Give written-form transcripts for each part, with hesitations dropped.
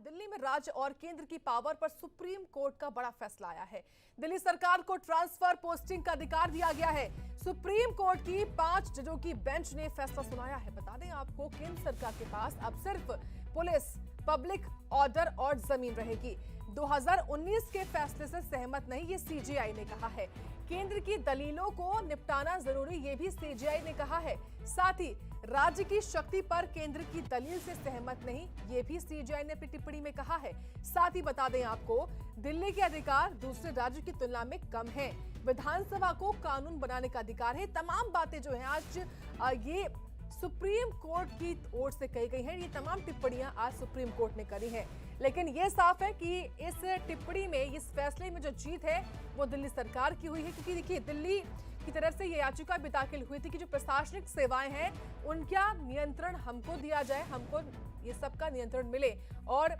दिल्ली में राज्य और केंद्र की पावर पर सुप्रीम कोर्ट का बड़ा फैसला आया है। दिल्ली सरकार को ट्रांसफर पोस्टिंग का अधिकार दिया गया है। सुप्रीम कोर्ट की 5 जजों की बेंच ने फैसला सुनाया है। बता दें आपको, केंद्र सरकार के पास अब सिर्फ पुलिस, पब्लिक ऑर्डर और जमीन रहेगी। 2019 के फैसले से सहमत नहीं, ये सीजेआई ने कहा है। केंद्र की दलीलों को निपटाना जरूरी, ये भी सीजेआई ने कहा है। साथ ही राज्य की शक्ति पर केंद्र की दलील से सहमत नहीं, ये भी सीजेआई ने अपनी टिप्पणी में कहा है। साथ ही बता दें आपको, दिल्ली के अधिकार दूसरे राज्य की तुलना में कम हैं। विधानसभा को कानून बनाने का अधिकार है। तमाम बातें जो हैं आज ये सुप्रीम कोर्ट की ओर से कही गई हैं। ये तमाम टिप्पणियां आज सुप्रीम कोर्ट ने करी हैं। लेकिन ये साफ है कि इस टिप्पणी में, इस फैसले में जो जीत है वो दिल्ली सरकार की हुई है। क्योंकि देखिए, दिल्ली की तरफ से ये याचिका भी दाखिल हुई थी कि जो प्रशासनिक सेवाएं हैं उनका नियंत्रण हमको दिया जाए, हमको ये सबका नियंत्रण मिले। और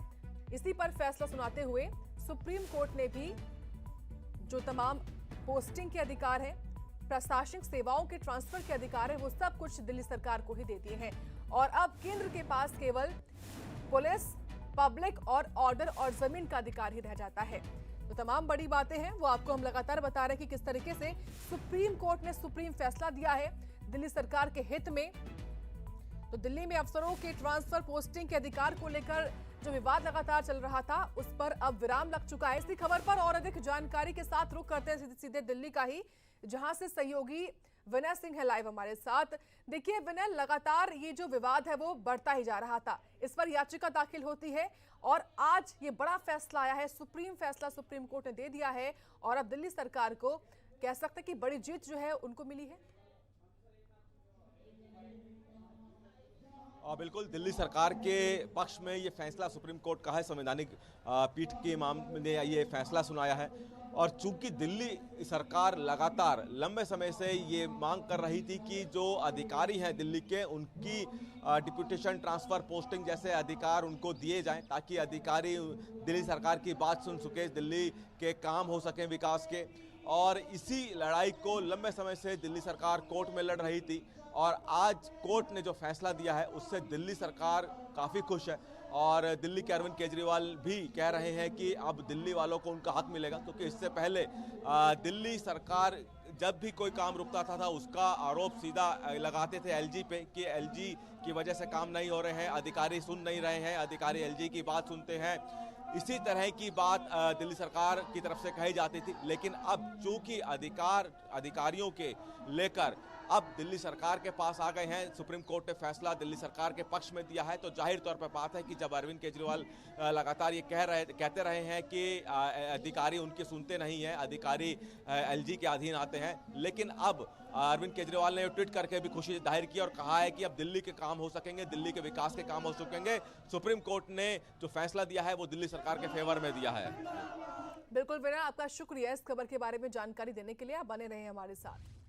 इसी पर फैसला सुनाते हुए सुप्रीम कोर्ट ने भी जो तमाम पोस्टिंग के अधिकार हैं, प्रशासनिक सेवाओं के ट्रांसफर के अधिकार है, वो सब कुछ दिल्ली सरकार को ही दे दिए हैं। और अब केंद्र के पास केवल पुलिस, पब्लिक और ऑर्डर और जमीन का अधिकार ही रह जाता है। तो तमाम बड़ी बातें हैं, वो आपको हम लगातार बता रहे हैं कि किस तरीके से सुप्रीम कोर्ट ने सुप्रीम फैसला दिया है दिल्ली सरकार के हित में। तो दिल्ली में अफसरों के ट्रांसफर पोस्टिंग के अधिकार को लेकर जो विवाद लगातार चल रहा था, उस पर अब विराम लग चुका है। इसी खबर पर और अधिक जानकारी के साथ रुख करते हैं सीधे दिल्ली का ही, जहां से सहयोगी विनय सिंह है लाइव हमारे साथ। देखिए विनय, लगातार ये जो विवाद है वो बढ़ता ही जा रहा था। इस पर याचिका दाखिल होती है और आज ये बड़ा फैसला आया है, सुप्रीम फैसला सुप्रीम कोर्ट ने दे दिया है। और अब दिल्ली सरकार को कह सकते हैं कि बड़ी जीत जो है उनको मिली है। बिल्कुल, दिल्ली सरकार के पक्ष में ये फैसला सुप्रीम कोर्ट का है। संवैधानिक पीठ के मामले ने ये फैसला सुनाया है। और चूंकि दिल्ली सरकार लगातार लंबे समय से ये मांग कर रही थी कि जो अधिकारी हैं दिल्ली के, उनकी डिप्यूटेशन, ट्रांसफर, पोस्टिंग जैसे अधिकार उनको दिए जाएं, ताकि अधिकारी दिल्ली सरकार की बात सुन सके, दिल्ली के काम हो सकें विकास के। और इसी लड़ाई को लंबे समय से दिल्ली सरकार कोर्ट में लड़ रही थी। और आज कोर्ट ने जो फैसला दिया है उससे दिल्ली सरकार काफ़ी खुश है। और दिल्ली के अरविंद केजरीवाल भी कह रहे हैं कि अब दिल्ली वालों को उनका हक मिलेगा, क्योंकि इससे पहले दिल्ली सरकार जब भी कोई काम रुकता था उसका आरोप सीधा लगाते थे एलजी पे कि एलजी की वजह से काम नहीं हो रहे हैं, अधिकारी सुन नहीं रहे हैं, अधिकारी एलजी की बात सुनते हैं। इसी तरह की बात दिल्ली सरकार की तरफ से कही जाती थी। लेकिन अब चूंकि अधिकारियों के लेकर अब दिल्ली सरकार के पास आ गए हैं, सुप्रीम कोर्ट ने फैसला दिल्ली सरकार के पक्ष में दिया है, तो जाहिर तौर पर बात है कि जब अरविंद केजरीवाल लगातार ये कहते रहे हैं कि अधिकारी उनके सुनते नहीं हैं, अधिकारी एलजी के अधीन आते हैं, लेकिन अब अरविंद केजरीवाल ने ट्वीट करके भी खुशी जाहिर की और कहा है कि अब दिल्ली के काम हो सकेंगे, दिल्ली के विकास के काम हो सकेंगे। सुप्रीम कोर्ट ने जो फैसला दिया है वो दिल्ली सरकार के फेवर में दिया है। बिल्कुल विनय, आपका शुक्रिया इस खबर के बारे में जानकारी देने के लिए। आप बने रहे हमारे साथ।